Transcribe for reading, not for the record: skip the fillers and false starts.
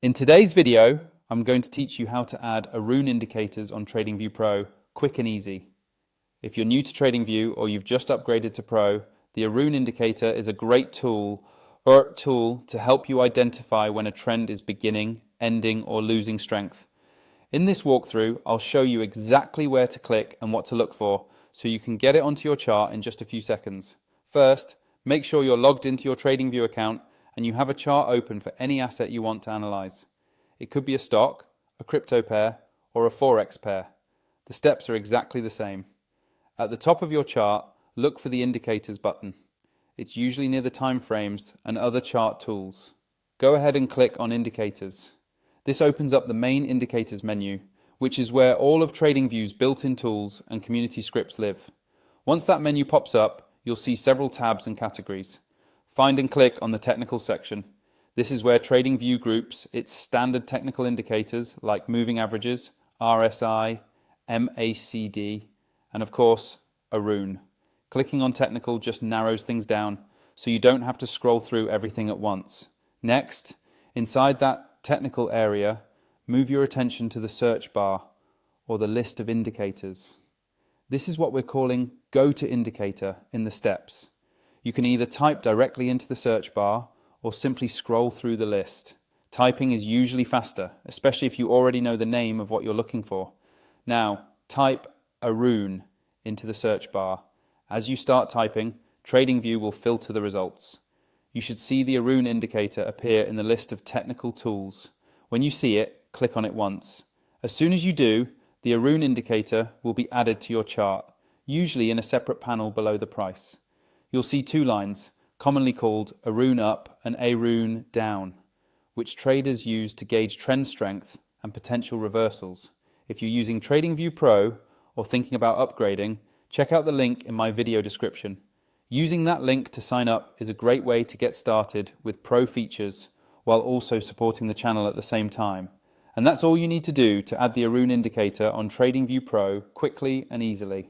In today's video, I'm going to teach you how to add Aroon indicators on TradingView Pro quick and easy. If you're new to TradingView or you've just upgraded to Pro, the Aroon Indicator is a great tool to help you identify when a trend is beginning, ending, or losing strength. In this walkthrough, I'll show you exactly where to click and what to look for so you can get it onto your chart in just a few seconds. First, make sure you're logged into your TradingView account and you have a chart open for any asset you want to analyze. It could be a stock, a crypto pair, or a forex pair. The steps are exactly the same. At the top of your chart, look for the Indicators button. It's usually near the time frames and other chart tools. Go ahead and click on Indicators. This opens up the main Indicators menu, which is where all of TradingView's built-in tools and community scripts live. Once that menu pops up, you'll see several tabs and categories. Find and click on the Technical section. This is where TradingView groups its standard technical indicators like moving averages, RSI, MACD, and of course, Aroon. Clicking on Technical just narrows things down, so you don't have to scroll through everything at once. Next, inside that technical area, move your attention to the search bar, or the list of indicators. This is what we're calling Go to Indicator in the steps. You can either type directly into the search bar, or simply scroll through the list. Typing is usually faster, especially if you already know the name of what you're looking for. Now, type Aroon into the search bar. As you start typing, TradingView will filter the results. You should see the Aroon indicator appear in the list of technical tools. When you see it, click on it once. As soon as you do, the Aroon indicator will be added to your chart, usually in a separate panel below the price. You'll see two lines, commonly called Aroon up and Aroon down, which traders use to gauge trend strength and potential reversals. If you're using TradingView Pro or thinking about upgrading, check out the link in my video description. Using that link to sign up is a great way to get started with Pro features while also supporting the channel at the same time. And that's all you need to do to add the Aroon indicator on TradingView Pro quickly and easily.